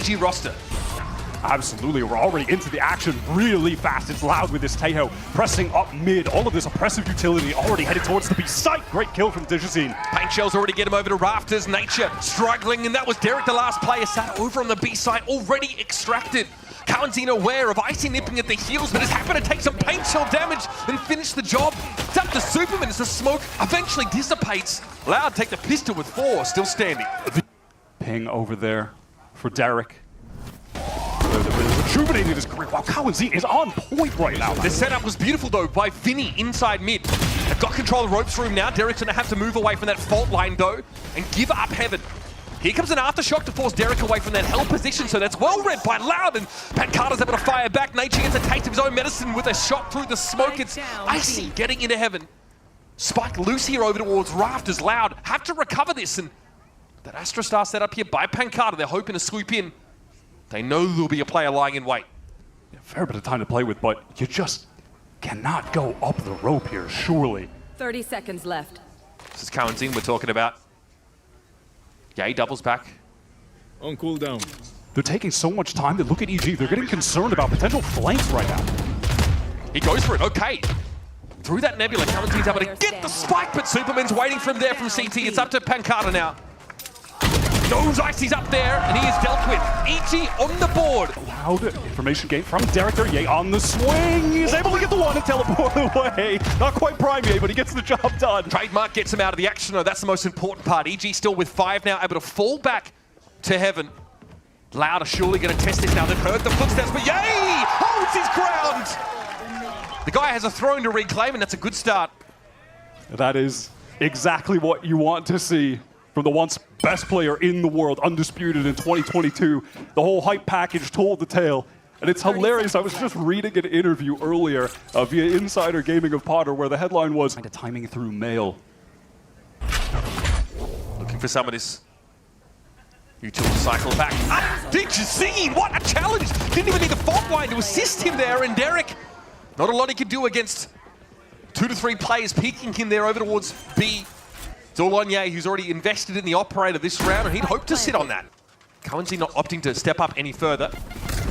EG roster. Absolutely, we're already into the action really fast. It's Loud with this Tejo pressing up mid. All of this oppressive utility already headed towards the B site. Great kill from Digizine. Paint shells already get him over to Rafters. Nature struggling, and that was Derek, the last player, sat over on the B site, already extracted. Kawanzine aware of Icy nipping at the heels, but has happened to take some paint shell damage and finish the job. It's up to Superman as the smoke eventually dissipates. Loud take the pistol with 4, still standing. Ping over there for Derek. Rejuvenated his career. Wow, Kawanzine is on point right now. The setup was beautiful though by Vinny inside mid. They've got control of the ropes room now. Derek's gonna have to move away from that fault line though and give up heaven. Here comes an aftershock to force Derek away from that hell position, so that's well read by Loud, and Pancarta's able to fire back. Nature gets a taste of his own medicine with a shot through the smoke. It's Icy getting into heaven. Spike loose here over towards Rafters. Loud have to recover this, and that Astra Star set up here by Pancarta. They're hoping to swoop in. They know there'll be a player lying in wait. Yeah, fair bit of time to play with, but you just cannot go up the rope here, surely. 30 seconds left. This is Kawanzine we're talking about. Yeah, he doubles back. On cooldown. They're taking so much time to look at EG. They're getting concerned about potential flanks right now. He goes for it, okay. Through that nebula, Kawanzine's able to get the spike, but Superman's waiting for him there from CT. It's up to Pancarta now. Knows Icy's up there, and he is dealt with. EG on the board. Loud information gain from Derek there. Ye on the swing. He's able to get the one and teleport away. Not quite prime Ye, but he gets the job done. Trademark gets him out of the action, though. That's the most important part. EG still with 5 now, able to fall back to heaven. Loud are surely going to test this now. They've heard the footsteps, but Ye holds his ground. The guy has a throne to reclaim, and that's a good start. That is exactly what you want to see from the once best player in the world, undisputed in 2022. The whole hype package told the tale. And it's hilarious. I was just reading an interview earlier via Insider Gaming of Potter where the headline was kind of timing through mail. Looking for some of this utility cycle back. Digizine, what a challenge! Didn't even need the fault line to assist him there, and Derek, not a lot he could do against 2 to 3 players peeking him there over towards B. It's all on Ye, who's already invested in the operator this round, and he'd hope to sit on that. Kawanzine not opting to step up any further.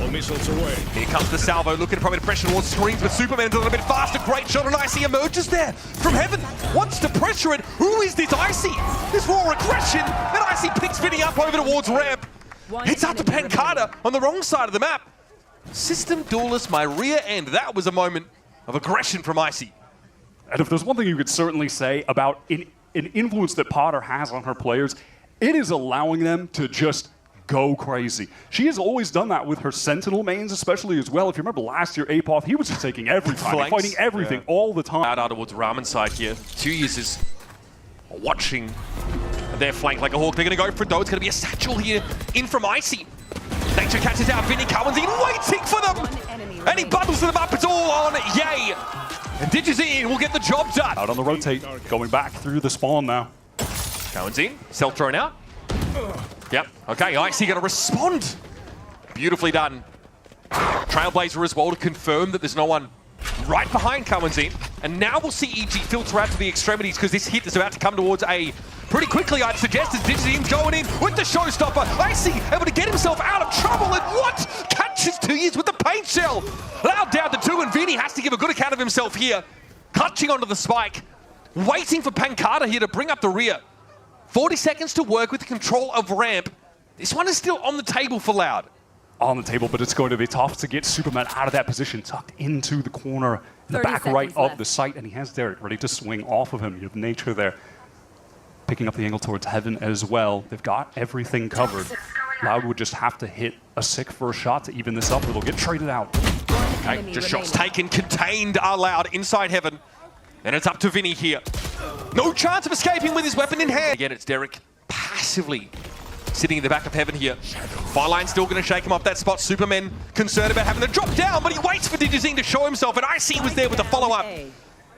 All missiles away. Here comes the salvo, looking to probably pressure towards screens, but Superman's a little bit faster. Great shot, and Icy emerges there from heaven. Wants to pressure it. Who is this Icy? This raw aggression, and Icy picks Vinny up over towards ramp. It's up to Pancarta on the wrong side of the map. System duelist, my rear end. That was a moment of aggression from Icy. And if there's one thing you could certainly say about an influence that Potter has on her players, it is allowing them to just go crazy. She has always done that with her Sentinel mains, especially as well. If you remember last year, Apoth, he was just taking every time, fighting everything all the time. Out towards Ramen side here. 2 users watching their flank like a hawk. They're going to go for it though. It's going to be a satchel here in from Icy. Nature catches out Vinny. Kawanzine waiting for them. And he bundles them up. It's all on Ye. And Digizine will get the job done. Out on the rotate, going back through the spawn now. Kawanzine, self thrown out. Yep, okay, Icy gonna respond. Beautifully done. Trailblazer as well to confirm that there's no one right behind Kawanzine. And now we'll see EG filter out to the extremities because this hit is about to come towards A pretty quickly, I'd suggest, as Digizine's going in with the showstopper. Icy able to get himself out of trouble, and what? Catches 2 years with the paint shell. Loud down to 2, and Vinny has to give a good account of himself here. Clutching onto the spike. Waiting for Pancarta here to bring up the rear. 40 seconds to work with the control of ramp. This one is still on the table for Loud. On the table, but it's going to be tough to get Superman out of that position, tucked into the corner in the back right of the site, and he has Derek ready to swing off of him. You have Nature there, picking up the angle towards heaven as well. They've got everything covered. Loud would just have to hit a sick first shot to even this up. It'll get traded out. Okay, just shots taken, contained are Loud inside heaven. And it's up to Vinny here. No chance of escaping with his weapon in hand. Again, it's Derek passively sitting in the back of heaven here. Fireline's still going to shake him off that spot. Superman concerned about having to drop down, but he waits for Digizine to show himself, and Icy was there with the follow-up.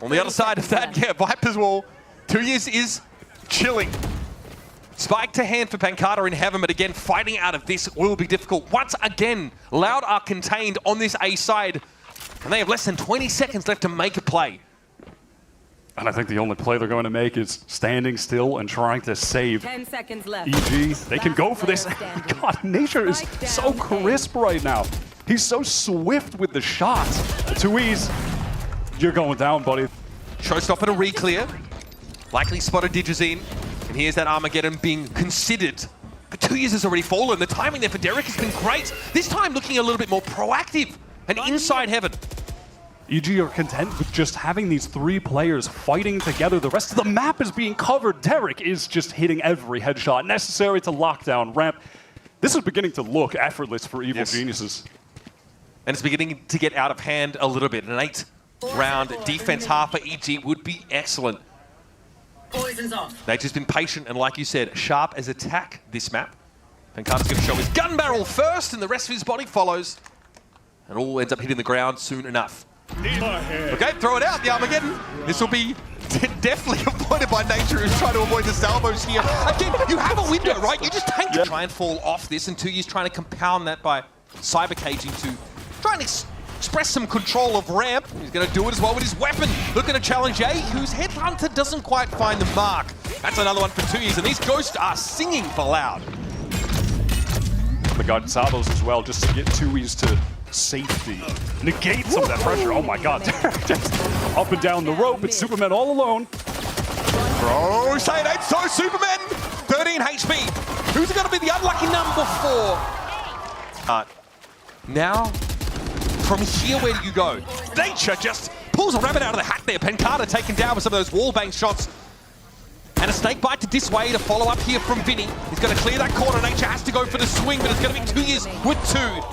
On the other side of that, yeah, Viper's Wall. 2 years is chilling. Spike to hand for Pancarta in heaven, but again, fighting out of this will be difficult. Once again, Loud are contained on this A side, and they have less than 20 seconds left to make a play. And I think the only play they're going to make is standing still and trying to save 10 seconds left. EG. They can go for this. God, Nature is so crisp right now. He's so swift with the shots. 2Es, you're going down, buddy. Showstopper to re-clear. Likely spotted Digizine. And here's that Armageddon being considered. But 2Es has already fallen. The timing there for Derek has been great. This time looking a little bit more proactive and inside heaven. EG are content with just having these 3 players fighting together. The rest of the map is being covered. Derek is just hitting every headshot necessary to lock down ramp. This is beginning to look effortless for Evil Geniuses. And it's beginning to get out of hand a little bit. An 8-round defense half for EG would be excellent. Poison's off. They've just been patient and, like you said, sharp as attack this map. Pancada's going to show his gun barrel first, and the rest of his body follows. And all ends up hitting the ground soon enough. Okay, throw it out, the Armageddon. This will be definitely avoided by Nature, who's trying to avoid the salvos here. Again, you have a window, right? You just tank to try and fall off this, and 2Es trying to compound that by cyber caging to try and express some control of ramp. He's going to do it as well with his weapon. Looking to challenge A, whose Headhunter doesn't quite find the mark. That's another one for 2Es, and these ghosts are singing for loud. The guided salvos as well, just to get 2Es to safety. Negate some of that pressure. Oh my god. Just up and down the rope. It's Superman all alone. Bro, say it ain't so, Superman! 13 HP. Who's going to be the unlucky number 4? Now, from here, where do you go? Nature just pulls a rabbit out of the hat there. Pancada taken down with some of those wall bang shots. And a snake bite to dissuade, to follow up here from Vinny. He's going to clear that corner. Nature has to go for the swing, but it's going to be 2Es with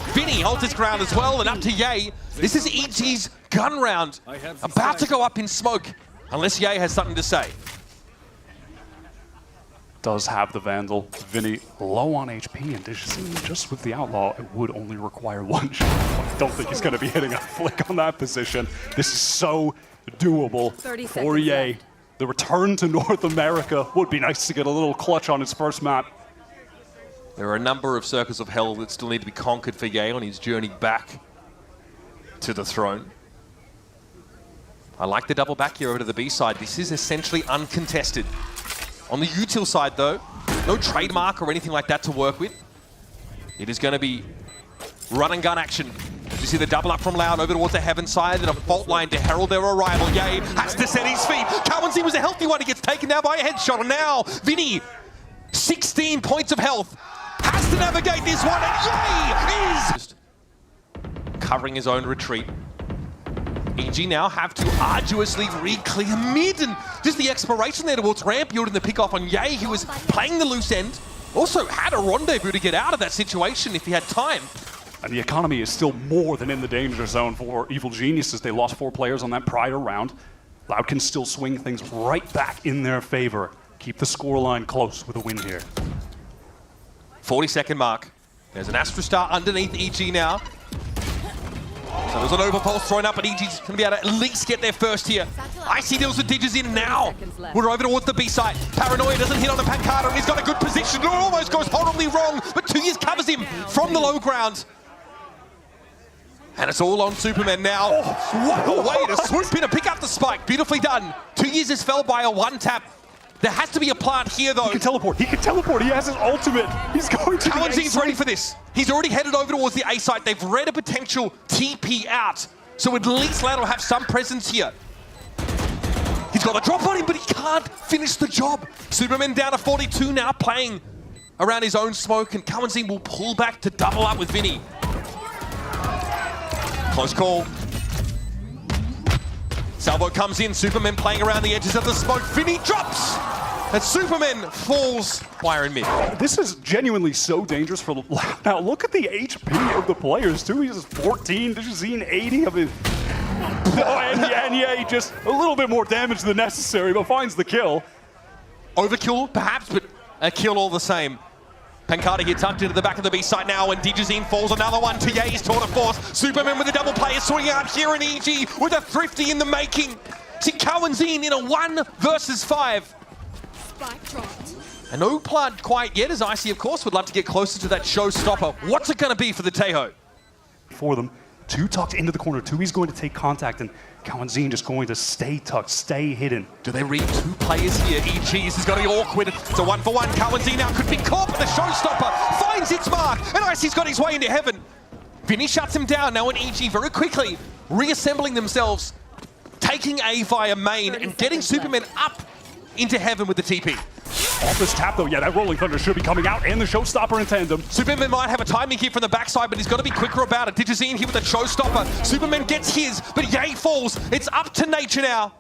2. Vinny holds his ground as well, and up to Ye. This is EG's gun round. About to go up in smoke, unless Ye has something to say. Does have the Vandal. Vinny low on HP, and just with the Outlaw, it would only require 1 shot. I don't think he's going to be hitting a flick on that position. This is so doable for Ye. The return to North America would be nice to get a little clutch on his first map. There are a number of circles of hell that still need to be conquered for Ye on his journey back to the throne. I like the double back here over to the B side. This is essentially uncontested. On the util side though, no trademark or anything like that to work with. It is going to be run and gun action. You see the double up from Loud over towards the Heaven side, and a fault line to herald their arrival. Ye has to set his feet. Kawanzi was a healthy one. He gets taken down by a headshot, and now Vinny, 16 points of health, has to navigate this one, and Ye is covering his own retreat. EG now have to arduously re-clear mid, and just the exploration there towards ramp yielding the pick off on Ye, who was playing the loose end. Also had a rendezvous to get out of that situation if he had time. And the economy is still more than in the danger zone for Evil Geniuses. They lost 4 players on that prior round. Loud can still swing things right back in their favor. Keep the scoreline close with a win here. 40-second mark. There's an Astrostar underneath EG now. So there's an overpulse thrown up, but EG's going to be able to at least get there first here. Icy deals with Digizine now. We're over towards the B side. Paranoia doesn't hit on the Pancada, and he's got a good position. It almost goes horribly wrong, but 2Es covers him from the low ground. And it's all on Superman now. Oh, what a way to swoop in and pick up the spike. Beautifully done. 2Es has fell by a 1-tap. There has to be a plant here, though. He can teleport. He can teleport. He has his ultimate. He's going to Kawanzi's ready for this. He's already headed over towards the A site. They've read a potential TP out. So at least Loud will have some presence here. He's got a drop on him, but he can't finish the job. Superman down to 42 now, playing around his own smoke, and Kawanzi will pull back to double up with Vinny. Close call. Salvo comes in, Superman playing around the edges of the smoke. Vinny drops, and Superman falls. Wire in mid. This is genuinely so dangerous for Loud. Now look at the HP of the players too. He's 14, Digizine 80. I mean, and yeah, just a little bit more damage than necessary, but finds the kill. Overkill, perhaps, but a kill all the same. Pancada gets tucked into the back of the B site now, and Digizine falls another one to Ye's tour de force. Superman with a double play is swinging out here, and EG with a thrifty in the making. See Kawanzi in a 1 versus 5. Spike dropped. And no plant quite yet, as Icy, of course, would love to get closer to that showstopper. What's it going to be for the Tejo? For them, 2 tucked into the corner. 2E's going to take contact, and Kawanzin just going to stay tucked, stay hidden. Do they read two players here? EG, this is going to be awkward. It's a 1-for-1. Kawanzin now could be caught, but the showstopper finds its mark, and Icy's got his way into heaven. Vinny shuts him down now, and EG very quickly reassembling themselves, taking A via main, and getting Superman up into heaven with the TP. Off this tap though, yeah, that Rolling Thunder should be coming out, and the showstopper in tandem. Superman might have a timing here from the backside, but he's got to be quicker about it. Digizine here with the showstopper. Superman gets his, but Ye falls. It's up to Nature now.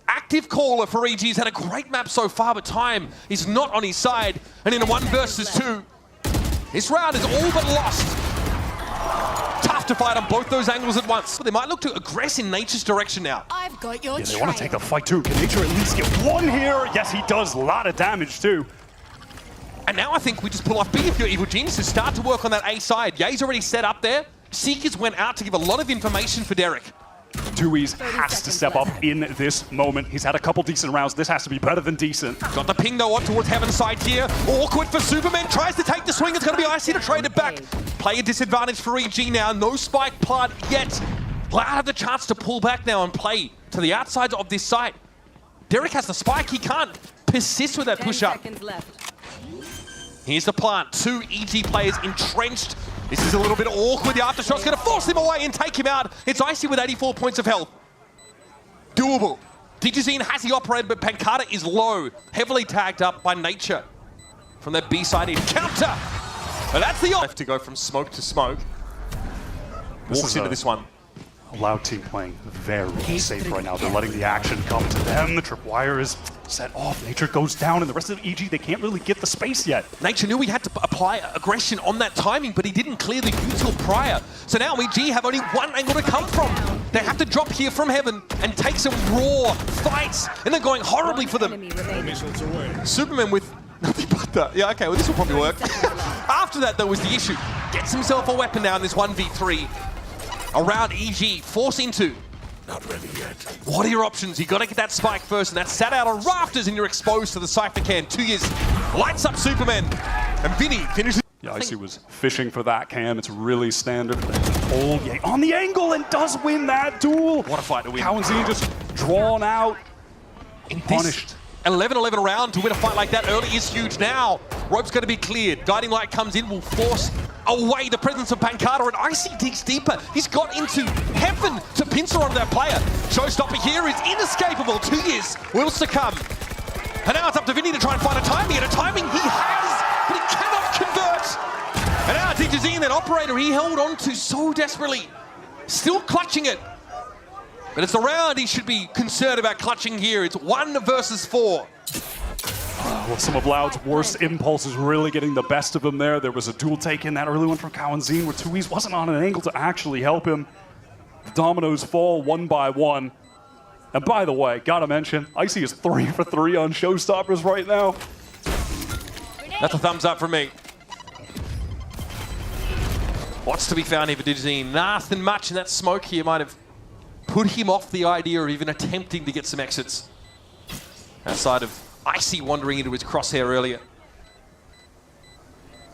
Active caller for EG. He's had a great map so far, but time is not on his side. And in a 1 versus 2, this round is all but lost. Tough to fight on both those angles at once. But they might look to aggress in Nature's direction now. I've got your Yeah, they want to take the fight too. Can Nature at least get one here? Yes, he does. A lot of damage too. And now I think we just pull off B if you're Evil Geniuses. Start to work on that A side. Ye's already set up there. Seekers went out to give a lot of information for Derek. Tui's has to step up in this moment. He's had a couple decent rounds. This has to be better than decent. Got the ping though on towards Heaven's side here. Awkward for Superman. Tries to take the swing. It's going to be Icy to trade it back. Player disadvantage for EG now. No spike plant yet. Loud have the chance to pull back now and play to the outsides of this site. Derek has the spike. He can't persist with that push-up. Here's the plant. 2 EG players entrenched. This is a little bit awkward. The aftershot's going to force him away and take him out. It's Icy with 84 points of health. Doable. Digizine has the operator, but Pancata is low. Heavily tagged up by Nature. From that B-side encounter. But that's the left to go from smoke to smoke. Walks into this one. A Loud team playing very safe right now. They're letting the action come to them. The tripwire is set off. Nature goes down, and the rest of EG, they can't really get the space yet. Nature knew he had to apply aggression on that timing, but he didn't clear the util prior. So now EG have only one angle to come from. They have to drop here from heaven and take some raw fights, and they're going horribly for them. Missiles away. Superman with nothing but that. Yeah, okay, well this will probably work. After that, though, was the issue. Gets himself a weapon now in this 1v3. Around EG, force into. Not ready yet. What are your options? You got to get that spike first, and that's sat out on rafters, and you're exposed to the Cypher can. 2 years, lights up Superman, and Vinny finishes. Yeah, Icy was fishing for that cam. It's really standard. Oh, yeah, on the angle and does win that duel. What a fight to win. Kawanzin just drawn out, punished. 11-11 round to win a fight like that early is huge now. Rope's going to be cleared. Guiding Light comes in, will force away the presence of Pancata, and Icy digs deeper. He's got into heaven to pincer onto that player. Showstopper here is inescapable. 2 years will succumb. And now it's up to Vinny to try and find a timing, and a timing he has, but he cannot convert. And now Digizine, that operator he held on to so desperately, still clutching it. But it's the round he should be concerned about clutching here. It's 1 versus 4. Well, some of Loud's worst impulses really getting the best of him there. There was a duel take in that early one from Kawanzin where Tui's wasn't on an angle to actually help him. The dominoes fall 1 by 1. And by the way, gotta mention, Icy is 3 for 3 on showstoppers right now. That's a thumbs up from me. What's to be found here for Digizine? Nothing much, and that smoke here might have put him off the idea of even attempting to get some exits. Outside of Icy wandering into his crosshair earlier.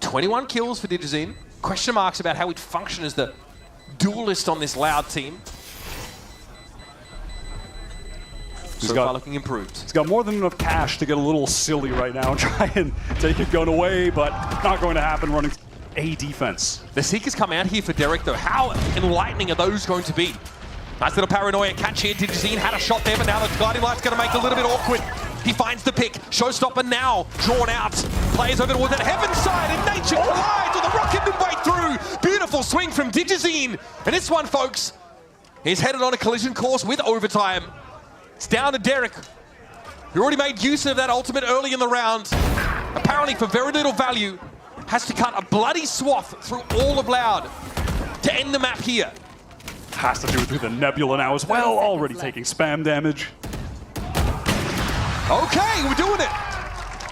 21 kills for Digizine. Question marks about how he'd function as the duelist on this Loud team. So far looking improved. He's got more than enough cash to get a little silly right now and try and take a gun away, but not going to happen running A defense. The Seekers come out here for Derek though. How enlightening are those going to be? Nice little paranoia catch here. Digizine had a shot there, but now the Guiding Light's going to make it a little bit awkward. He finds the pick. Showstopper now drawn out. Players over towards that heaven side, and Nature collides with the rocket midway through. Beautiful swing from Digizine. And this one, folks, is headed on a collision course with overtime. It's down to Derek, who already made use of that ultimate early in the round. Apparently, for very little value, has to cut a bloody swath through all of Loud to end the map here. Has to do it through the Nebula now as well, already taking spam damage. Okay, we're doing it.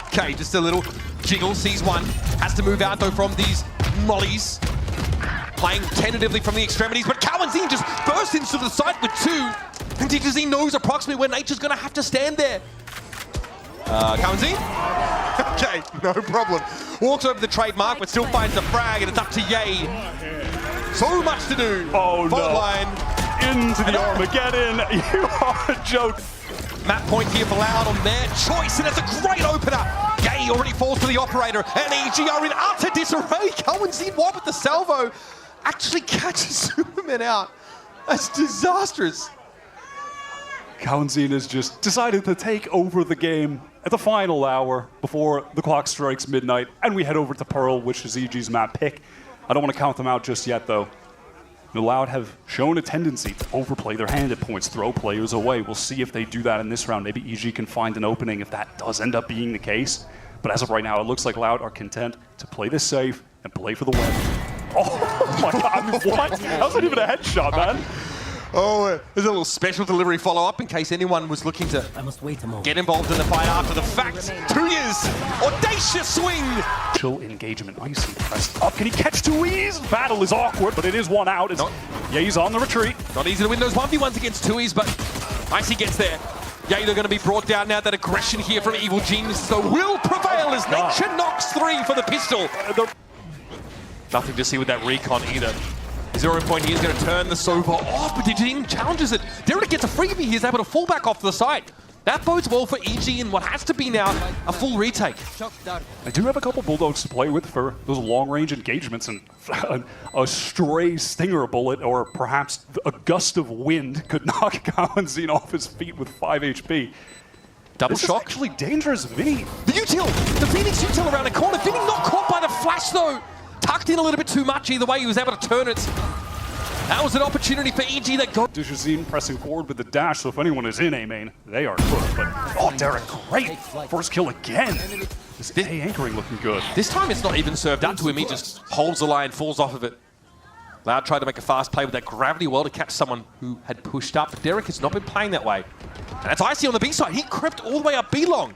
Okay, just a little jiggle, sees one. Has to move out though from these mollies. Playing tentatively from the extremities, but Kawanzin just bursts into the site with 2. And Digizine knows approximately where Nature's gonna have to stand there. Kawanzin? Okay, no problem. Walks over the trademark, but still finds the frag, and it's up to Ye. So much to do. Oh, Fault no. line. into the Armageddon. You are a joke. Map point here for Loud on their choice, and it's a great opener. Gay already falls for the operator, and EG are in utter disarray. Cohen's in one with the salvo. Actually catches Superman out. That's disastrous. Kaunzin has just decided to take over the game at the final hour before the clock strikes midnight, and we head over to Pearl, which is EG's map pick. I don't want to count them out just yet, though. The Loud have shown a tendency to overplay their hand at points, throw players away. We'll see if they do that in this round. Maybe EG can find an opening if that does end up being the case. But as of right now, it looks like Loud are content to play this safe and play for the win. Oh my god, I mean, what? That wasn't even a headshot, man. Oh, there's a little special delivery follow-up in case anyone was looking to get involved in the fight after the fact. 2 years, audacious swing. Chill engagement, Icy pressed up. Can he catch Tui's? Battle is awkward, but it is one out. Yeah, he's on the retreat. Not easy to win those 1v1s against Tui's, but Icy gets there. Yeah, they're going to be brought down now. That aggression here from Evil Genius, so will prevail as Nature knocks 3 for the pistol. Nothing to see with that recon either. 0 point here is going to turn the Sova off, but Digin challenges it. Derek gets a freebie. He's able to fall back off to the side. That bodes well for EG in what has to be now a full retake. I do have a couple Bulldogs to play with for those long-range engagements, and a stray stinger bullet or perhaps a gust of wind could knock Kaunzin off his feet with 5 HP. Double this shock. Is actually dangerous. Vinny. The util, the Phoenix util around the corner. Vinny not caught by the flash though. Tucked in a little bit too much. Either way, he was able to turn it. That was an opportunity for EG that got... Digizine pressing forward with the dash, so if anyone is in A main, they are good. But, oh, Derek, great! First kill again. This A anchoring looking good. This time it's not even served up to him. He just holds the line, falls off of it. Loud tried to make a fast play with that gravity well to catch someone who had pushed up. But Derek has not been playing that way. And that's Icy on the B side. He crept all the way up B long.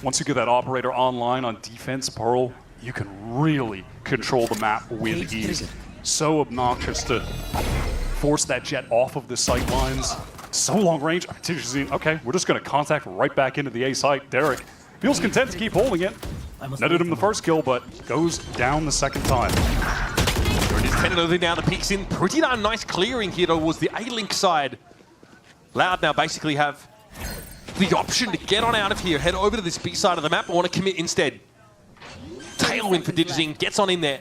Once you get that operator online on defense, Pearl, you can really control the map with ease. So obnoxious to force that jet off of the sight lines. So long range. Okay, we're just going to contact right back into the A site. Derek feels content to keep holding it. Netted him the first kill, but goes down the second time. There it is, tentatively now the peek's in. Pretty darn nice clearing here towards the A-Link side. Loud now basically have the option to get on out of here, head over to this B side of the map, and want to commit instead. Tailwind for Digizine, gets on in there.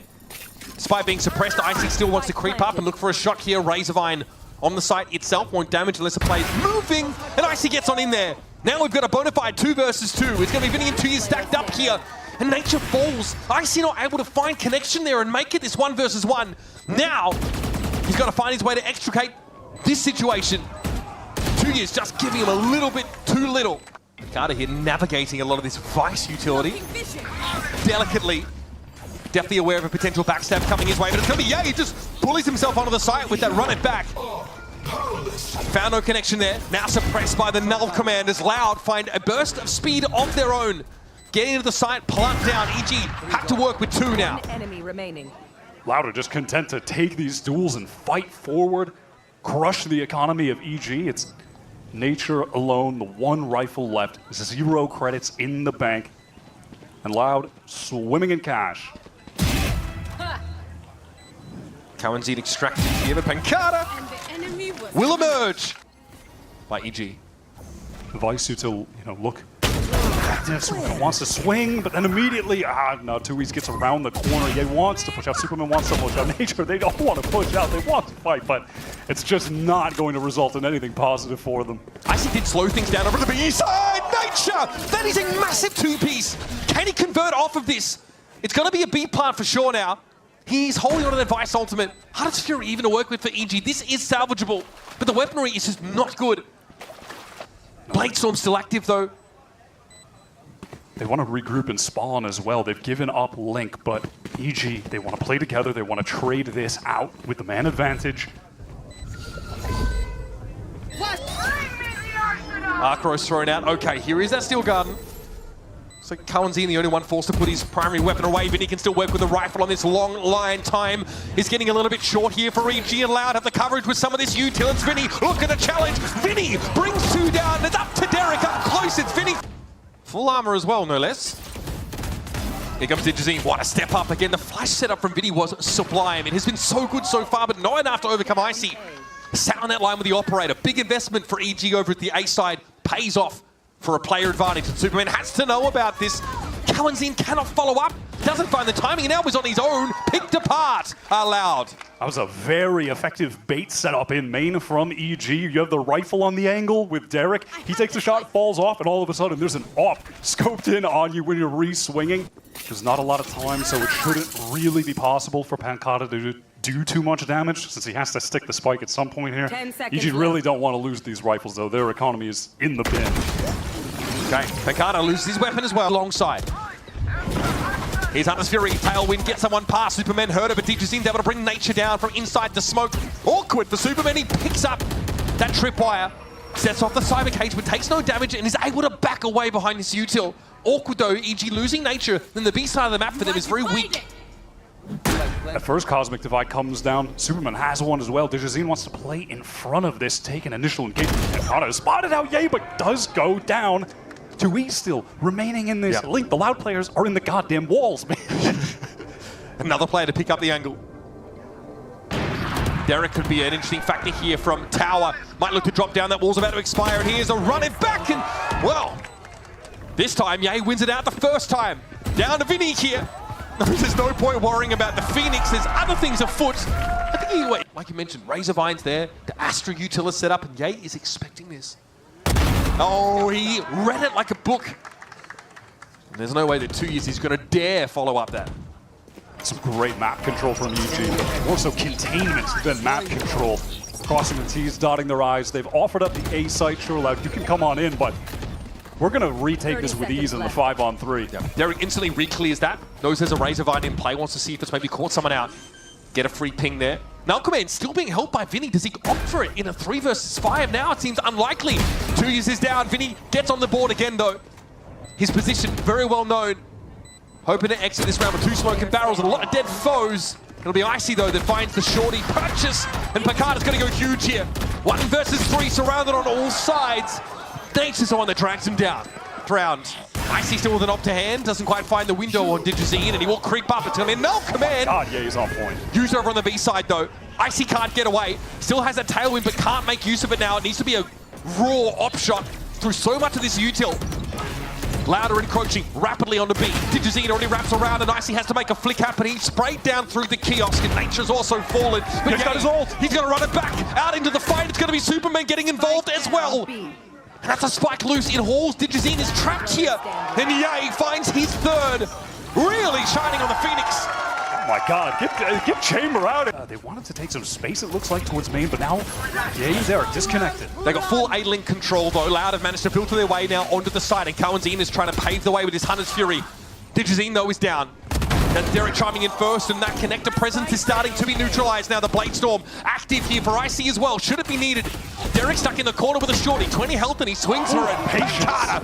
Despite being suppressed, Icy still wants to creep up and look for a shot here. Razorvine on the site itself won't damage unless the play is moving, and Icy gets on in there. Now we've got a bona fide 2 versus 2. It's going to be Vinny and 2 years stacked up here, and Nature falls. Icy not able to find connection there and make it this 1 versus 1. Now, he's got to find his way to extricate this situation. 2 years just giving him a little bit too little. Carter here navigating a lot of this Vice utility delicately. Definitely aware of a potential backstab coming his way, but it's going to be Ye. He just bullies himself onto the site with that run it back. Found no connection there. Now suppressed by the Null commanders. Loud find a burst of speed of their own. Getting into the site, plump down. EG have to work with 2 now. Enemy remaining. Loud are just content to take these duels and fight forward, crush the economy of EG. It's Nature alone, the 1 rifle left, 0 credits in the bank, and Loud swimming in cash. Kaunzin extracted here, but Pancata will emerge by EG. Vice util, look. Superman wants to swing, but then immediately, no, Tui's gets around the corner. He wants to push out. Superman wants to push out. Nature, they don't want to push out. They want to fight, but it's just not going to result in anything positive for them. Icy did slow things down over the B side. Nature, that is a massive 2-piece. Can he convert off of this? It's going to be a B plant for sure now. He's holding on to that Vice ultimate. Hardest Fury even to work with for EG. This is salvageable, but the weaponry is just not good. Blade Storm still active though. They want to regroup and spawn as well. They've given up Link, but EG, they want to play together. They want to trade this out with the man advantage. Arcro's thrown out. Okay, here is that Steel Garden. So Kaunzin, the only one forced to put his primary weapon away, but he can still work with a rifle on this long line. Time is getting a little bit short here for EG, and Loud have the coverage with some of this util. It's Vinny, look at the challenge. Vinny brings 2 down. It's up to Derek, up close. It's Vinny. Full armor as well, no less. Here comes Digizine. What a step up. Again, the flash setup from Vinny was sublime. It has been so good so far, but not enough to overcome Icy. Sat on that line with the operator. Big investment for EG over at the A side. Pays off for a player advantage. And Superman has to know about this. Cowanzine cannot follow up. Doesn't find the timing, and now was on his own. Picked apart. Allowed. That was a very effective bait setup in main from EG. You have the rifle on the angle with Derek. He takes a shot, falls off, and all of a sudden there's an op scoped in on you when you're re-swinging. There's not a lot of time, so it shouldn't really be possible for Pancata to do too much damage, since he has to stick the spike at some point here. 10 seconds EG really don't want to lose these rifles, though. Their economy is in the bin. Okay, Pancata loses his weapon as well alongside. Here's Hunter's Fury, Tailwind, get someone past. Superman heard it, but DJZ's able to bring Nature down from inside the smoke. Awkward for Superman, he picks up that tripwire, sets off the cyber cage, but takes no damage and is able to back away behind his util. Awkward though, EG losing Nature, then the B side of the map for them is very weak. At first, Cosmic Divide comes down. Superman has one as well. DJZ wants to play in front of this, take an initial engagement. Pancata is spotted out, yay, but does go down. 2E still remaining in this link. The Loud players are in the goddamn walls, man. Another player to pick up the angle. Derek could be an interesting factor here from Tower. Might look to drop down. That wall's about to expire, and here's a run it back, and well, this time Ye wins it out the first time. Down to Vinny here. There's no point worrying about the Phoenix. There's other things afoot. I think he, like you mentioned, Razor Vines there. The Astra Utilis set up, and Ye is expecting this. Oh, he read it like a book. And there's no way that 2 years he's going to dare follow up that. Some great map control from EG, but more so containment than map control. Crossing the T's, dotting their I's. They've offered up the A site. Sure, Loud, you can come on in, but we're going to retake this with ease in the 5-on-3. Yeah. Derek instantly re-clears that. Knows there's a Razor Vine in play. Wants to see if it's maybe caught someone out. Get a free ping there. Nalcoman still being held by Vinny. Does he opt for it in a 3 versus 5? Now it seems unlikely. 2 years is down. Vinny gets on the board again, though. His position very well known. Hoping to exit this round with 2 smoking barrels and a lot of dead foes. It'll be Icy, though, that finds the shorty purchase. And Pancata's going to go huge here. 1 versus 3, surrounded on all sides. Nature's the one that drags him down. Round. Icy still with an op to hand, doesn't quite find the window on DJZ, and he will creep up. It's going to be Nalcoman. God, yeah, he's on point. Used over on the B side, though. Icy can't get away. Still has a tailwind, but can't make use of it now. It needs to be a raw op shot through so much of this util. Louder encroaching rapidly on the B. DJZ already wraps around, and Icy has to make a flick happen. He sprayed down through the kiosk, and Nature's also fallen. But He's got his ult. He's going to run it back out into the fight. It's going to be Superman getting involved as well. And that's a spike loose in Halls. DJZ is trapped here. And Ye finds his 3rd. Really shining on the Phoenix. Oh my God, get Chamber out. They wanted to take some space, it looks like, towards main, but now Ye and Derek disconnected. They got full A-Link control, though. Loud have managed to filter their way now onto the side, and Cowanzine is trying to pave the way with his Hunter's Fury. DJZ, though, is down. That's Derek chiming in first, and that connector presence is starting to be neutralized now. The Blade Storm active here for Icy as well, should it be needed. Derek stuck in the corner with a shorty, 20 health, and he swings for it. Pancata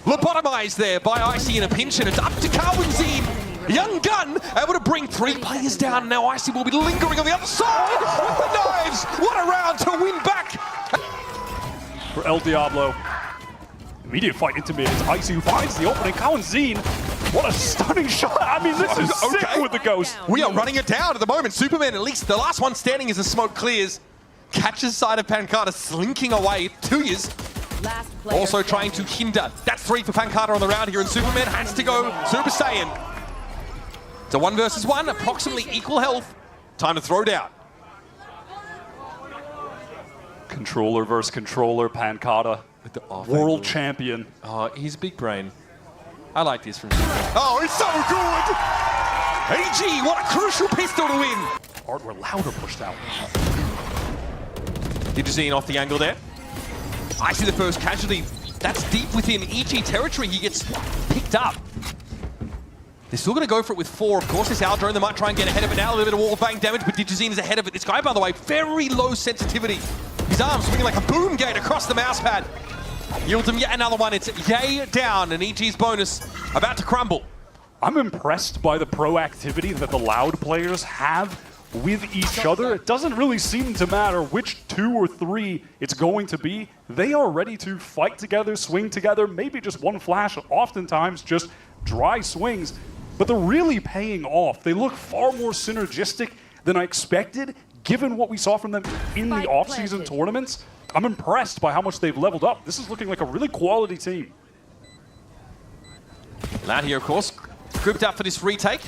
lobotomized there by Icy in a pinch, and it's up to Cowanzine. Young Gun able to bring 3 players down, and now Icy will be lingering on the other side with the knives. What a round to win back. For El Diablo. Immediate fight into mid. It's Icy who finds the opening. Cowanzine. What a stunning shot. I mean, this is sick with the Ghost. We are running it down at the moment. Superman, at least the last one standing as the smoke clears. Catches side of Pancata, slinking away. 2 years. Also trying to hinder. That's 3 for Pancata on the round here, and Superman has to go Super Saiyan. It's a 1 versus 1, approximately equal health. Time to throw down. Controller versus controller, Pancata. World champion. Oh, he's a big brain. I like this from Superman. Oh, it's so good! AG, what a crucial pistol to win! Art were louder pushed out. DJZ off the angle there. I see the first casualty. That's deep within EG territory. He gets picked up. They're still going to go for it with 4. Of course, this Aldrone, they might try and get ahead of it now. A little bit of wall bang damage, but DJZ is ahead of it. This guy, by the way, very low sensitivity. His arm swinging like a boom gate across the mouse pad. Yields him yet another one. It's Ye down, and EG's bonus about to crumble. I'm impressed by the proactivity that the Loud players have with each other. It doesn't really seem to matter which 2 or 3 it's going to be. They are ready to fight together, swing together, maybe just one flash, oftentimes just dry swings. But they're really paying off. They look far more synergistic than I expected, given what we saw from them in the Spike off-season planted. tournaments, I'm impressed by how much they've leveled up. This is looking like a really quality team. Loud here, of course, grouped up for this retake.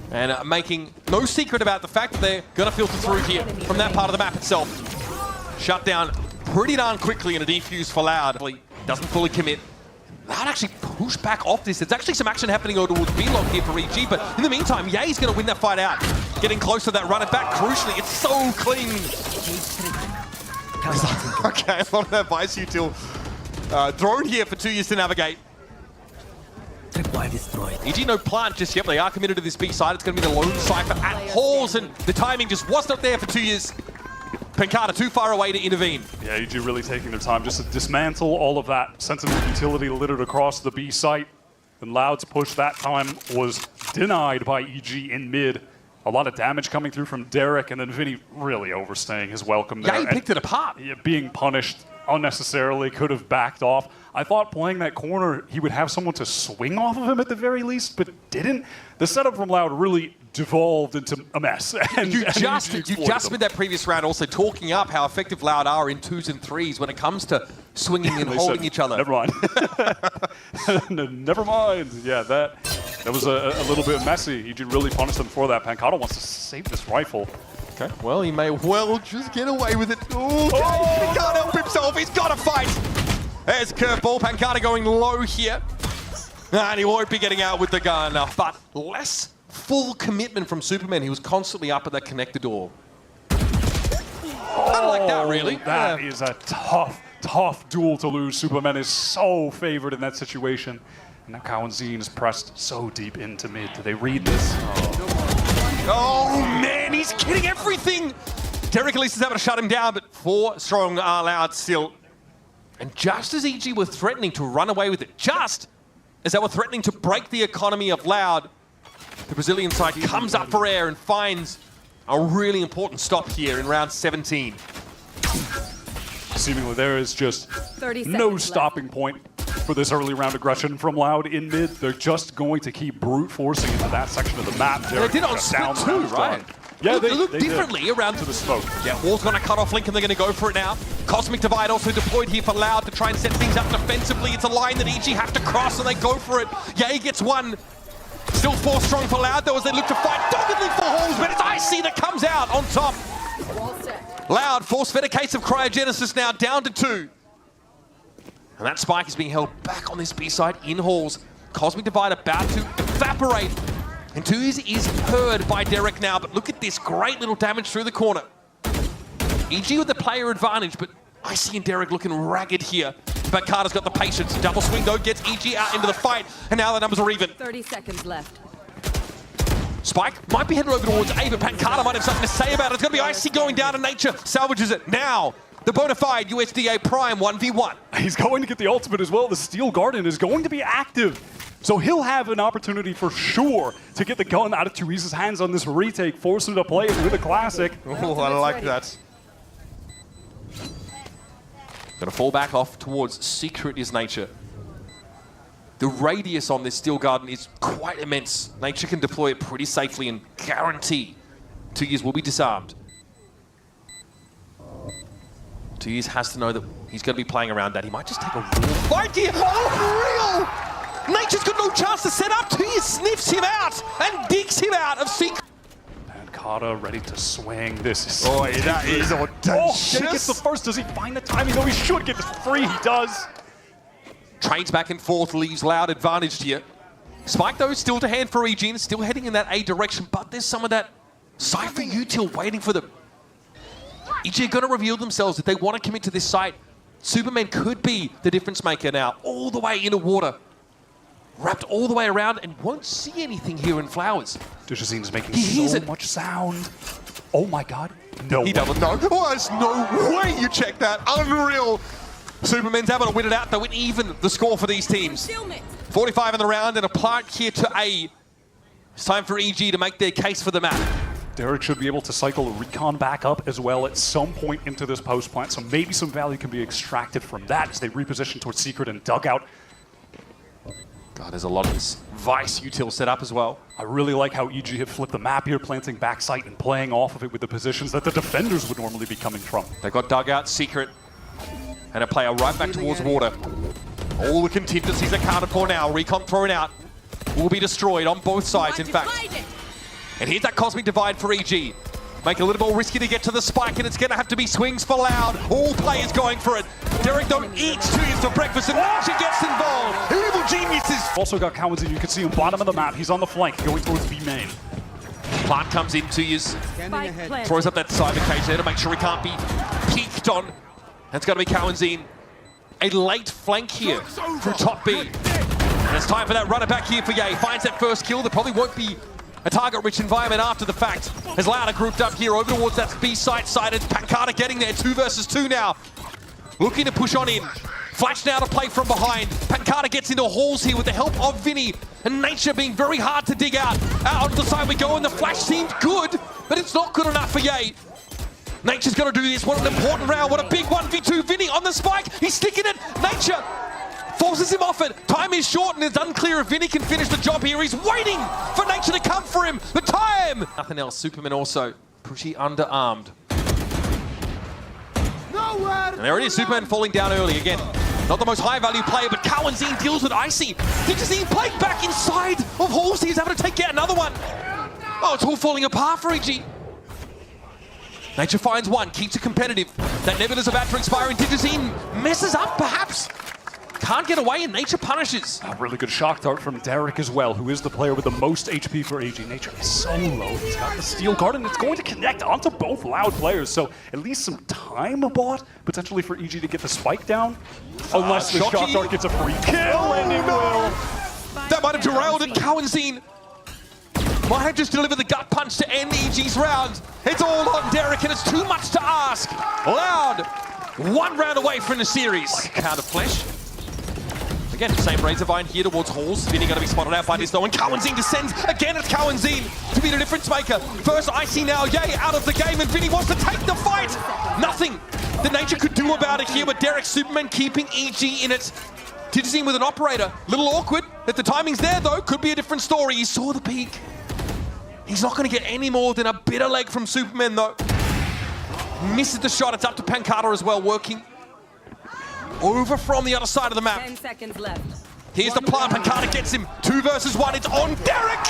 And making no secret about the fact that they're going to filter through here from that part of the map itself. Shut down pretty darn quickly in a defuse for Loud. Doesn't fully commit. Loud actually pushed back off this. There's actually some action happening over towards B-Log here for EG, but in the meantime, Ye's going to win that fight out. Getting close to that run it back, crucially, it's so clean. Okay, a lot of that VCT thrown here for 2 years to navigate. EG no plant just yet, but they are committed to this B side. It's going to be the lone Cypher at Halls, and the timing just was not there for 2 years. Pancada too far away to intervene. Yeah, EG really taking their time just to dismantle all of that sensitive utility littered across the B site. And Loud's push that time was denied by EG in mid. A lot of damage coming through from Derek, and then Vinny really overstaying his welcome there. Yeah, he picked it apart. Yeah, being punished unnecessarily, could have backed off. I thought playing that corner, he would have someone to swing off of him at the very least, but didn't. The setup from Loud really devolved into a mess. And, You just spent that previous round also talking up how effective Loud are in 2s and 3s when it comes to swinging and holding each other. Never mind. Never mind. Yeah, that was a little bit messy. He did really punish them for that. Pancada wants to save this rifle. Okay, well, he may well just get away with it. Ooh, he can't help himself. He's got to fight. There's curveball. Pancada going low here. And he won't be getting out with the gun. But less full commitment from Superman. He was constantly up at that connector door. I like that, really. That is a tough duel to lose. Superman is so favored in that situation. And now Cowanzine is pressed so deep into mid. Do they read this? Oh, man, he's getting everything. Derek at least is able to shut him down, but 4 strong are Loud still. And just as EG were threatening to run away with it, just as they were threatening to break the economy of Loud, the Brazilian side comes up for air and finds a really important stop here in round 17. Seemingly there is just 30 no seconds stopping left. point for this early round aggression from Loud in mid. They're just going to keep brute forcing into that section of the map. They did it on split too, right? Yeah, they look they differently did. around To the smoke. Yeah, Wall's going to cut off Link and they're going to go for it now. Cosmic Divide also deployed here for Loud to try and set things up defensively. It's a line that EG have to cross and they go for it. Ye gets one. Still 4 strong for Loud though as they look to fight doggedly for Halls, but it's Icy that comes out on top. Loud force-fed a case of cryogenesis now down to 2. And that spike is being held back on this B side in Halls. Cosmic Divide about to evaporate. And 2 is heard by Derek now, but look at this great little damage through the corner. EG with the player advantage, but Icy and Derek looking ragged here. But Carter's got the patience. Double swing though gets EG out into the fight, and now the numbers are even. 30 seconds left. Spike might be headed over towards A, but Pancada might have something to say about it. It's going to be Icy going down to nature, salvages it. Now, the bona fide USDA Prime 1v1. He's going to get the ultimate as well. The Steel Garden is going to be active. So he'll have an opportunity for sure to get the gun out of Teresa's hands on this retake, force him to play it with a classic. Oh, I like that. Gonna fall back off towards Secret is Nature. The radius on this Steel Garden is quite immense. Nature can deploy it pretty safely and guarantee 2 years will be disarmed. 2 years has to know that he's going to be playing around that. He might just take a real fight here. Oh, real! Nature's got no chance to set up. 2 years sniffs him out and digs him out of Secret. Pancada ready to swing. This is Boy, that is audacious. Oh, he gets the first. Does he find the timing? No, he should get this free. He does. Trades back and forth, leaves Loud advantaged here. Spike, though, still to hand for EG, still heading in that A direction, but there's some of that Cypher util waiting for them. EG are going to reveal themselves if they want to commit to this site. Superman could be the difference maker now, all the way into water. Wrapped all the way around and won't see anything here in Flowers. Dujazine is making hears so it. much sound. Oh my god. No He way. doesn't know. Oh, there's no way you check that. Unreal. Superman's able to win it out, though, and even the score for these teams. 45 in the round and a plant here to A. It's time for EG to make their case for the map. Derek should be able to cycle a recon back up as well at some point into this post plant, so maybe some value can be extracted from that as they reposition towards Secret and Dugout. God, there's a lot of this Vice util set up as well. I really like how EG have flipped the map here, planting backside and playing off of it with the positions that the defenders would normally be coming from. They've got dugout, secret, and a player right back towards water. All the contingencies accounted for now. Recon thrown out. Will be destroyed on both sides, in fact. And here's that Cosmic Divide for EG. Make it a little more risky to get to the spike, and it's going to have to be swings for Loud. All players going for it. Derek, though, eats 2 for breakfast, and Nature gets involved. Evil geniuses. Also got Cowan's in. You can see him bottom of the map. He's on the flank, going towards B main. Plant comes in, 2 years. Throws up that cyber cage there to make sure he can't be peeked on. That's going to be Cowanzine. A late flank here through top B. And it's time for that runner back here for Ye. Finds that first kill. There probably won't be a target-rich environment after the fact. As Louder grouped up here over towards that B site side. It's Pancada getting there, 2 versus 2 now. Looking to push on in. Flash now to play from behind. Pancada gets into halls here with the help of Vinny. And Nature being very hard to dig out. Out onto the side we go, and the flash seemed good, but it's not good enough for Ye. Nature's got to do this. What an important round. What a big 1v2. Vinny on the spike. He's sticking it. Nature forces him off it. Time is short, and it's unclear if Vinny can finish the job here. He's waiting for Nature to come for him. The time! Nothing else. Superman also pretty underarmed. And there it is. Superman falling down early again. Not the most high-value player, but Cowanzine deals with Icy. Digizine playing back inside of Halsey. He's having to take out another one. Oh, it's all falling apart for EG. Nature finds one, keeps it competitive. That Nebula's about to expire, and Digizine messes up, perhaps. Can't get away, and Nature punishes. A really good shock dart from Derek as well, who is the player with the most HP for AG. Nature is so low. He's got the steel guard, and it's going to connect onto both Loud players. So at least some time bought, potentially for EG to get the spike down. Unless the shock dart gets a free kill, and it will. That might have derailed it. Cowanzine might have just delivered the gut punch to end EG's round. It's all on Derek, and it's too much to ask. Loud, 1 round away from the series. Counter flash. Again, same Razorvine here towards Halls. Vinny going to be spotted out by this though, and Cowanzine descends. Again, it's Cowanzine to be the difference maker. First Icy now, Ye out of the game, and Vinny wants to take the fight. Nothing that Nature could do about it here, but Derek Superman keeping EG in it. Digizine with an operator. Little awkward. If the timing's there though, could be a different story. He saw the peak. He's not going to get any more than a bitter leg from Superman though. Misses the shot. It's up to Pancada as well, working over from the other side of the map. 10 seconds left. Here's the plant. Pancada gets him. 2 versus 1. It's on Derek!